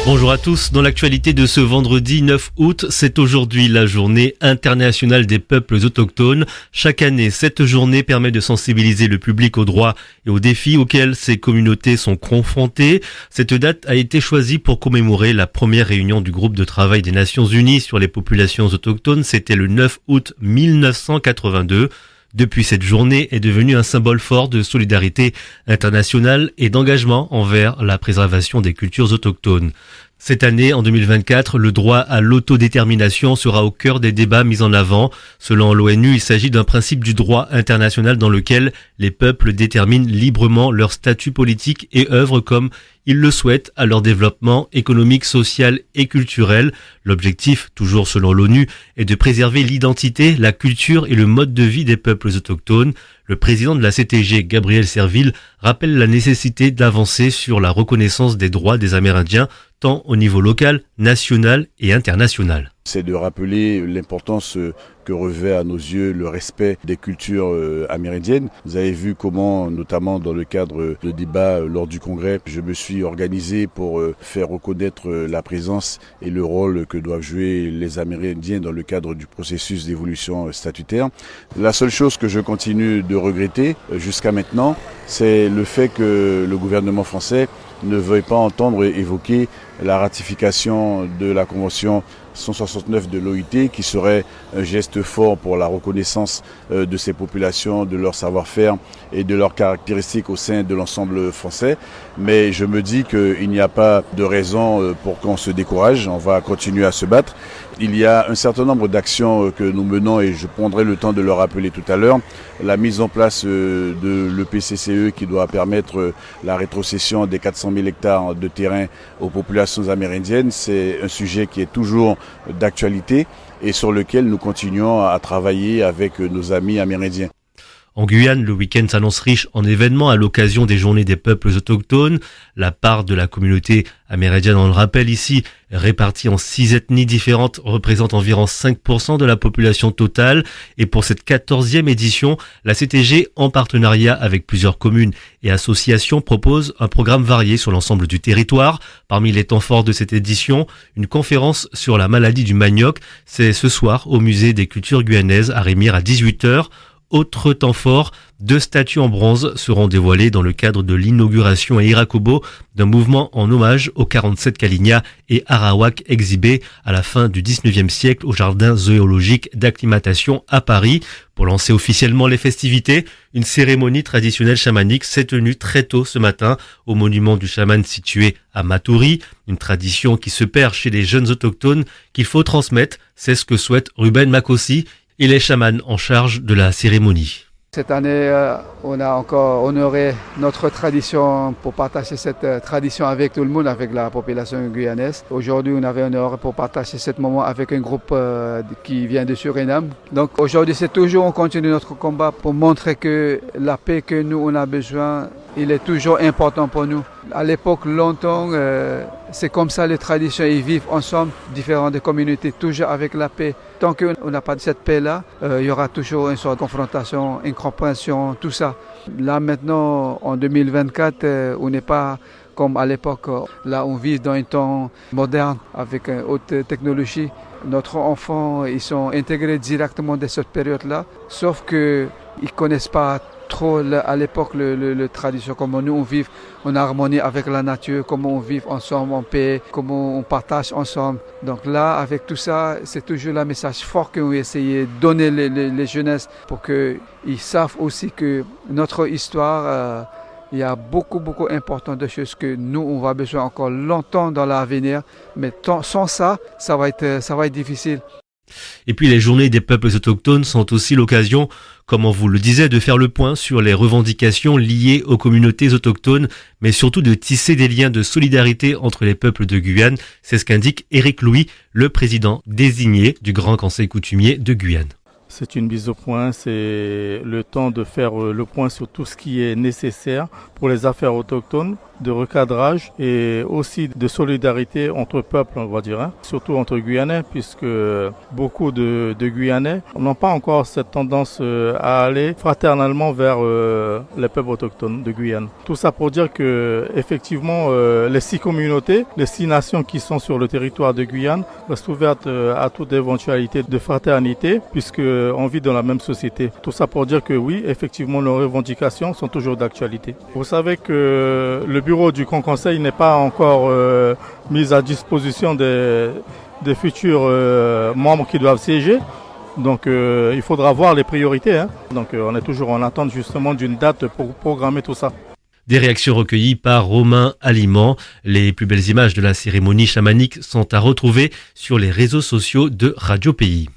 Bonjour à tous, dans l'actualité de ce vendredi 9 août, c'est aujourd'hui la journée internationale des peuples autochtones. Chaque année, cette journée permet de sensibiliser le public aux droits et aux défis auxquels ces communautés sont confrontées. Cette date a été choisie pour commémorer la première réunion du groupe de travail des Nations Unies sur les populations autochtones. C'était le 9 août 1982. Depuis, cette journée est devenue un symbole fort de solidarité internationale et d'engagement envers la préservation des cultures autochtones. Cette année, en 2024, le droit à l'autodétermination sera au cœur des débats mis en avant. Selon l'ONU, il s'agit d'un principe du droit international dans lequel les peuples déterminent librement leur statut politique et œuvrent comme ils le souhaitent à leur développement économique, social et culturel. L'objectif, toujours selon l'ONU, est de préserver l'identité, la culture et le mode de vie des peuples autochtones. Le président de la CTG, Gabriel Serville, rappelle la nécessité d'avancer sur la reconnaissance des droits des Amérindiens, tant au niveau local, national et international. C'est de rappeler l'importance que revêt à nos yeux le respect des cultures amérindiennes. Vous avez vu comment, notamment dans le cadre de débats lors du congrès, je me suis organisé pour faire reconnaître la présence et le rôle que doivent jouer les Amérindiens dans le cadre du processus d'évolution statutaire. La seule chose que je continue de regretter jusqu'à maintenant, c'est le fait que le gouvernement français ne veuille pas entendre évoquer la ratification de la Convention 169 de l'OIT qui serait un geste fort pour la reconnaissance de ces populations, de leur savoir-faire et de leurs caractéristiques au sein de l'ensemble français. Mais je me dis qu'il n'y a pas de raison pour qu'on se décourage, on va continuer à se battre. Il y a un certain nombre d'actions que nous menons et je prendrai le temps de le rappeler tout à l'heure. La mise en place de l'EPCCE qui doit permettre la rétrocession des 400 000 hectares de terrain aux populations amérindiennes, c'est un sujet qui est toujours d'actualité et sur lequel nous continuons à travailler avec nos amis amérindiens. En Guyane, le week-end s'annonce riche en événements à l'occasion des journées des peuples autochtones. La part de la communauté amérindienne, on le rappelle ici, répartie en 6 ethnies différentes, représente environ 5% de la population totale. Et pour cette 14e édition, la CTG, en partenariat avec plusieurs communes et associations, propose un programme varié sur l'ensemble du territoire. Parmi les temps forts de cette édition, une conférence sur la maladie du manioc. C'est ce soir au musée des cultures guyanaises à Rémire à 18h. Autre temps fort, 2 statues en bronze seront dévoilées dans le cadre de l'inauguration à Irakobo d'un mouvement en hommage aux 47 Kalinia et Arawak exhibés à la fin du 19e siècle au jardin zoologique d'acclimatation à Paris. Pour lancer officiellement les festivités, une cérémonie traditionnelle chamanique s'est tenue très tôt ce matin au monument du chaman situé à Maturi. Une tradition qui se perd chez les jeunes autochtones qu'il faut transmettre, c'est ce que souhaite Ruben Makossi. Il est chaman en charge de la cérémonie. Cette année, on a encore honoré notre tradition pour partager cette tradition avec tout le monde, avec la population guyanaise. Aujourd'hui, on avait honoré pour partager ce moment avec un groupe qui vient de Suriname. Donc aujourd'hui, c'est toujours, on continue notre combat pour montrer que la paix que nous, on a besoin, il est toujours important pour nous. À l'époque, longtemps, c'est comme ça les traditions, ils vivent ensemble, différentes communautés, toujours avec la paix. Tant qu'on n'a pas cette paix-là, il y aura toujours une sorte de confrontation, incompréhension, tout ça. Là maintenant, en 2024, on n'est pas comme à l'époque. Là, on vit dans un temps moderne avec une haute technologie. Notre enfant, ils sont intégrés directement dans cette période-là, sauf qu'ils ne connaissent pas trop à l'époque le tradition, comment nous on vit en harmonie avec la nature, comment on vit ensemble en paix, comment on partage ensemble. Donc là, avec tout ça, c'est toujours le message fort qu'on essaie de donner les jeunesses pour qu'ils savent aussi que notre histoire, il y a beaucoup important de choses que nous, on va besoin encore longtemps dans l'avenir, mais sans ça, ça va être difficile. Et puis les journées des peuples autochtones sont aussi l'occasion, comme on vous le disait, de faire le point sur les revendications liées aux communautés autochtones, mais surtout de tisser des liens de solidarité entre les peuples de Guyane. C'est ce qu'indique Éric Louis, le président désigné du Grand Conseil coutumier de Guyane. C'est une mise au point, c'est le temps de faire le point sur tout ce qui est nécessaire pour les affaires autochtones, de recadrage et aussi de solidarité entre peuples, on va dire, surtout entre Guyanais, puisque beaucoup de Guyanais n'ont pas encore cette tendance à aller fraternellement vers les peuples autochtones de Guyane. Tout ça pour dire que effectivement les 6 communautés, les 6 nations qui sont sur le territoire de Guyane restent ouvertes à toute éventualité de fraternité, puisqu'on vit dans la même société. Tout ça pour dire que oui, effectivement, nos revendications sont toujours d'actualité. Vous savez que le bureau du Grand Conseil n'est pas encore mis à disposition des futurs membres qui doivent siéger. Donc il faudra voir les priorités. Donc on est toujours en attente justement d'une date pour programmer tout ça. Des réactions recueillies par Romain Aliment. Les plus belles images de la cérémonie chamanique sont à retrouver sur les réseaux sociaux de Radio Pays.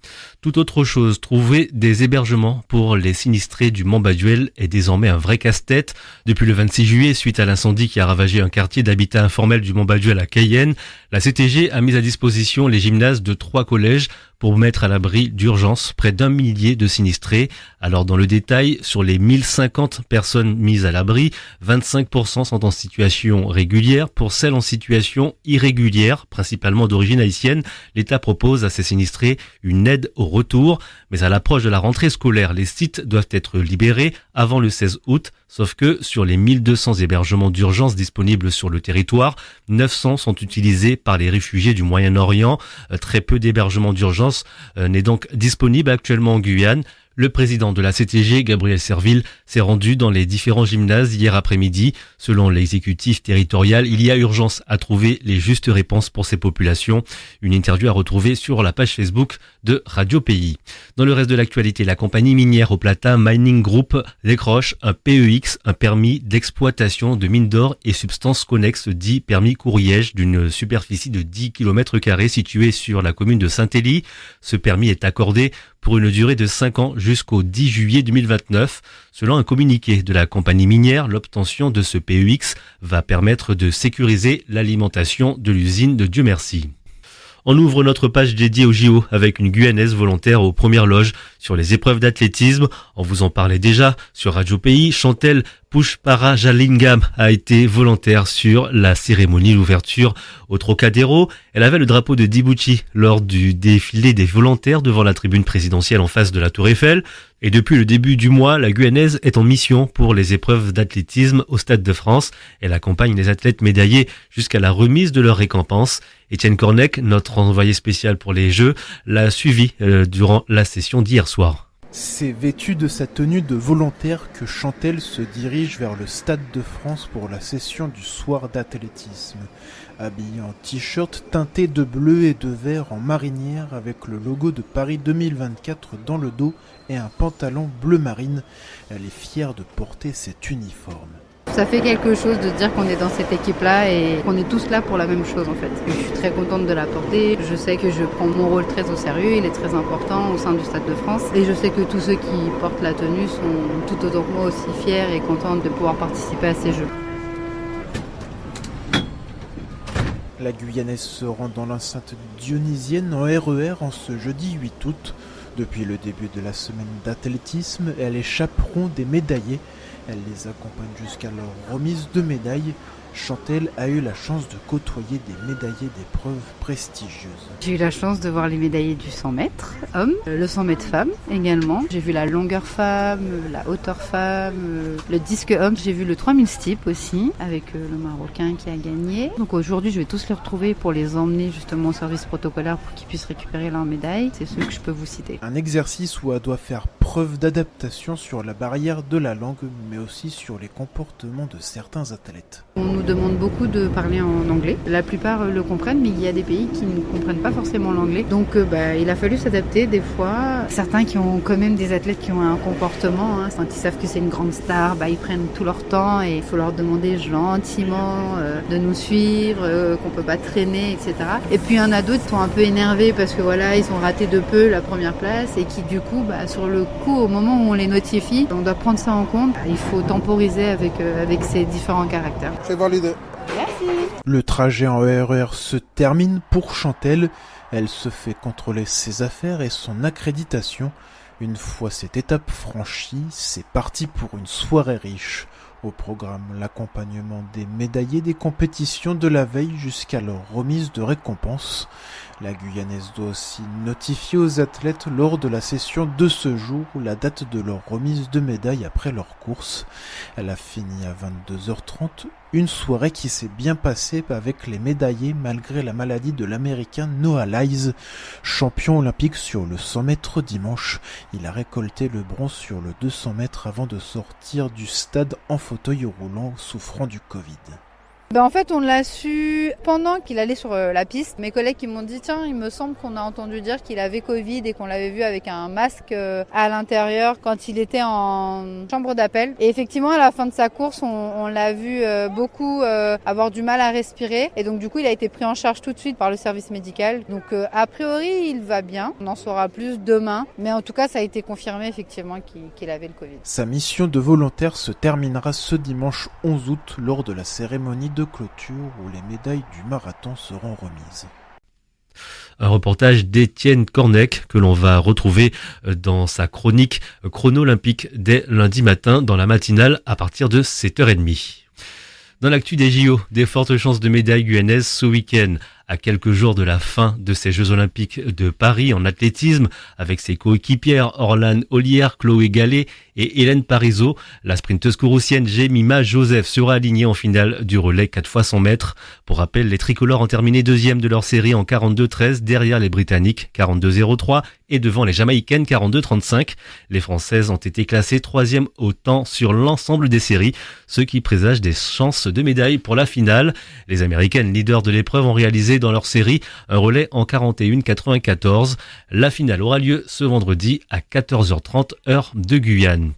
Tout autre chose, trouver des hébergements pour les sinistrés du Mont Baduel est désormais un vrai casse-tête. Depuis le 26 juillet, suite à l'incendie qui a ravagé un quartier d'habitat informel du Mont Baduel à Cayenne, la CTG a mis à disposition les gymnases de 3 collèges pour mettre à l'abri d'urgence près d'1 millier de sinistrés. Alors dans le détail, sur les 1050 personnes mises à l'abri, 25% sont en situation régulière. Pour celles en situation irrégulière, principalement d'origine haïtienne, l'État propose à ces sinistrés une aide au retour. Mais à l'approche de la rentrée scolaire, les sites doivent être libérés avant le 16 août. Sauf que sur les 1200 hébergements d'urgence disponibles sur le territoire, 900 sont utilisés par les réfugiés du Moyen-Orient. Très peu d'hébergements d'urgence n'est donc disponible actuellement en Guyane. Le président de la CTG, Gabriel Serville, s'est rendu dans les différents gymnases hier après-midi. Selon l'exécutif territorial, il y a urgence à trouver les justes réponses pour ces populations. Une interview à retrouver sur la page Facebook de Radio Pays. Dans le reste de l'actualité, la compagnie minière au Plata Mining Group décroche un PEX, un permis d'exploitation de mines d'or et substances connexes dit permis Courrièges d'une superficie de 10 km² située sur la commune de Saint-Élie. Ce permis est accordé pour une durée de 5 ans jusqu'au 10 juillet 2029. Selon un communiqué de la compagnie minière, l'obtention de ce PEX va permettre de sécuriser l'alimentation de l'usine de Dieu merci. On ouvre notre page dédiée au JO avec une Guyanaise volontaire aux premières loges sur les épreuves d'athlétisme. On vous en parlait déjà sur Radio Pays. Chantelle Pushparajalingam a été volontaire sur la cérémonie d'ouverture au Trocadéro. Elle avait le drapeau de Djibouti lors du défilé des volontaires devant la tribune présidentielle en face de la Tour Eiffel. Et depuis le début du mois, la Guyanaise est en mission pour les épreuves d'athlétisme au Stade de France. Elle accompagne les athlètes médaillés jusqu'à la remise de leur récompense. Étienne Cornec, notre envoyé spécial pour les Jeux, l'a suivi durant la session d'hier soir. C'est vêtu de sa tenue de volontaire que Chantelle se dirige vers le Stade de France pour la session du soir d'athlétisme. Habillée en t-shirt teinté de bleu et de vert en marinière avec le logo de Paris 2024 dans le dos et un pantalon bleu marine, elle est fière de porter cet uniforme. Ça fait quelque chose de dire qu'on est dans cette équipe-là et qu'on est tous là pour la même chose en fait. Je suis très contente de la porter. Je sais que je prends mon rôle très au sérieux, il est très important au sein du Stade de France. Et je sais que tous ceux qui portent la tenue sont tout autant que moi aussi fiers et contents de pouvoir participer à ces Jeux. La Guyanaise se rend dans l'enceinte dionysienne en RER en ce jeudi 8 août. Depuis le début de la semaine d'athlétisme, elle est chaperon des médaillés. Elle les accompagne jusqu'à leur remise de médailles. Chantelle a eu la chance de côtoyer des médaillés d'épreuves prestigieuses. J'ai eu la chance de voir les médaillés du 100 mètres hommes, le 100 mètres femmes également. J'ai vu la longueur femme, la hauteur femme, le disque homme. J'ai vu le 3000 steep aussi avec le Marocain qui a gagné. Donc aujourd'hui, je vais tous les retrouver pour les emmener justement au service protocolaire pour qu'ils puissent récupérer leurs médailles. C'est ceux que je peux vous citer. Un exercice où elle doit faire preuve d'adaptation sur la barrière de la langue, mais aussi sur les comportements de certains athlètes. On nous demande beaucoup de parler en anglais. La plupart le comprennent, mais il y a des pays qui ne comprennent pas forcément l'anglais. Donc il a fallu s'adapter des fois. Certains qui ont quand même des athlètes qui ont un comportement, quand ils savent que c'est une grande star, ils prennent tout leur temps et il faut leur demander gentiment de nous suivre, qu'on peut pas traîner, etc. Et puis il y en a d'autres qui sont un peu énervés parce que voilà, ils ont raté de peu la première place et qui du coup, sur le coup, au moment où on les notifie, on doit prendre ça en compte. Il faut temporiser avec ces différents caractères. C'est validé. Merci. Le trajet en RER se termine pour Chantelle. Elle se fait contrôler ses affaires et son accréditation. Une fois cette étape franchie, c'est parti pour une soirée riche. Au programme, l'accompagnement des médaillés des compétitions de la veille jusqu'à leur remise de récompense. La Guyanaise doit aussi notifier aux athlètes lors de la session de ce jour la date de leur remise de médaille après leur course. Elle a fini à 22h30, une soirée qui s'est bien passée avec les médaillés malgré la maladie de l'Américain Noah Lyles, champion olympique sur le 100 mètres dimanche. Il a récolté le bronze sur le 200 mètres avant de sortir du stade en fauteuil roulant souffrant du Covid. En fait, on l'a su pendant qu'il allait sur la piste. Mes collègues qui m'ont dit, tiens, il me semble qu'on a entendu dire qu'il avait Covid et qu'on l'avait vu avec un masque à l'intérieur quand il était en chambre d'appel. Et effectivement, à la fin de sa course, on l'a vu beaucoup avoir du mal à respirer. Et donc, du coup, il a été pris en charge tout de suite par le service médical. Donc, a priori, il va bien. On en saura plus demain. Mais en tout cas, ça a été confirmé effectivement qu'il avait le Covid. Sa mission de volontaire se terminera ce dimanche 11 août lors de la cérémonie de clôture où les médailles du marathon seront remises. Un reportage d'Étienne Cornec que l'on va retrouver dans sa chronique Chrono Olympique dès lundi matin dans la matinale à partir de 7h30. Dans l'actu des JO, des fortes chances de médailles guyanaises ce week-end. À quelques jours de la fin de ces Jeux Olympiques de Paris en athlétisme, avec ses coéquipières Orlane Ollière, Chloé Gallet et Hélène Parisot, la sprinteuse courroucienne Jemima Joseph sera alignée en finale du relais 4x100 mètres. Pour rappel, les tricolores ont terminé deuxième de leur série en 42-13 derrière les Britanniques 42-03 et devant les Jamaïcaines 42-35. Les Françaises ont été classées troisième au temps sur l'ensemble des séries, ce qui présage des chances de médaille pour la finale. Les Américaines, leaders de l'épreuve, ont réalisé dans leur série un relais en 41-94. La finale aura lieu ce vendredi à 14h30 heure de Guyane.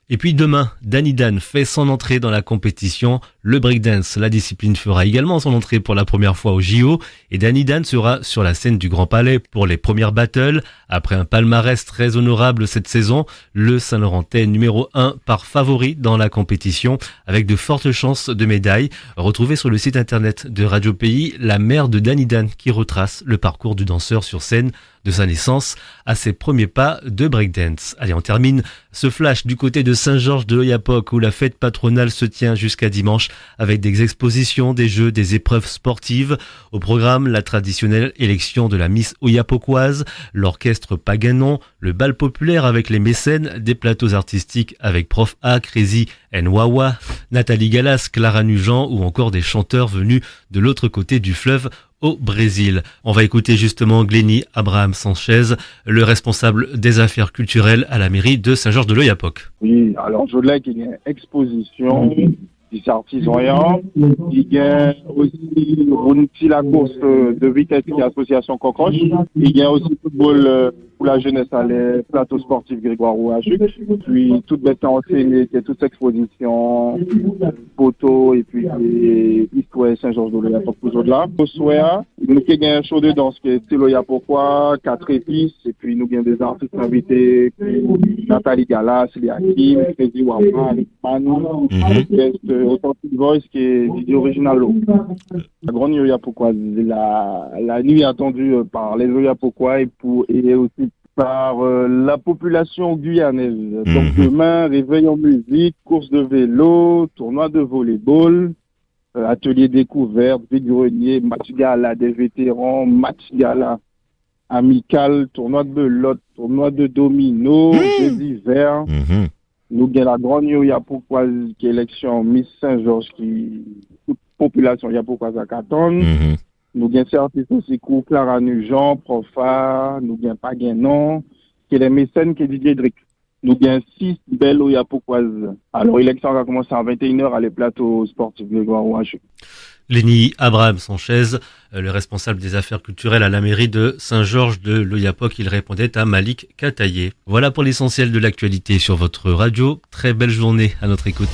Et puis demain, Dany Dan fait son entrée dans la compétition. Le breakdance, la discipline, fera également son entrée pour la première fois au JO. Et Dany Dan sera sur la scène du Grand Palais pour les premières battles. Après un palmarès très honorable cette saison, le Saint-Laurentais numéro 1 part favori dans la compétition avec de fortes chances de médaille. Retrouvez sur le site internet de Radio Pays la mère de Dany Dan qui retrace le parcours du danseur sur scène de sa naissance à ses premiers pas de breakdance. Allez, on termine ce flash du côté de Saint-Georges de l'Oyapock où la fête patronale se tient jusqu'à dimanche avec des expositions, des jeux, des épreuves sportives. Au programme, la traditionnelle élection de la Miss Oyapockoise, l'orchestre Paganon, le bal populaire avec les mécènes, des plateaux artistiques avec Prof A, Crazy and Wawa, Nathalie Galas, Clara Nugent ou encore des chanteurs venus de l'autre côté du fleuve au Brésil. On va écouter justement Glenny Abraham Sanchez, le responsable des affaires culturelles à la mairie de Saint-Georges de l'Oyapock. Oui, alors je voulais qu'il y ait une exposition des artistes voyants. Il y a aussi la course de vitesse qui est l'association Cocoche. Il y a aussi le football pour la jeunesse à les plateaux sportifs Grégoire Rouachuc. Puis toute bête enseignée, qui est toute exposition, photos et puis histoire Saint-Georges de l'Oyapock pour là. Au Soya, nous avons un show de danse qui est Tiloyapokois, 4 épices, et puis nous avons des artistes invités, Nathalie Galas, Léakim, Crazy Wama, Manu, Authentic Voice qui est vidéo original. La grande Oyapokoise, la nuit attendue par les Oyapokois et aussi par la population guyanaise. Donc demain, réveil en musique, course de vélo, tournoi de volleyball, atelier découverte, vide-grenier, match gala des vétérans, match gala amical, tournoi de belote, tournoi de domino, jeux d'hiver. Nous avons la grande Oyapokoise qui est élection Miss Saint-Georges qui toute population Oyapokoise à 14. Nous avons ces artistes aussi, Clara Nugent, Profa, nous avons Paganon, qui est les mécènes qui est Didier Drick. Nous avons 6 belles Oyapokoises. Alors, l'élection va commencer à 21h à les plateaux sportifs Grégoire Rouachuc. Glenny Abraham Sanchez, le responsable des affaires culturelles à la mairie de Saint-Georges de l'Oyapock, il répondait à Malik Kataye. Voilà pour l'essentiel de l'actualité sur votre radio. Très belle journée à notre écoute.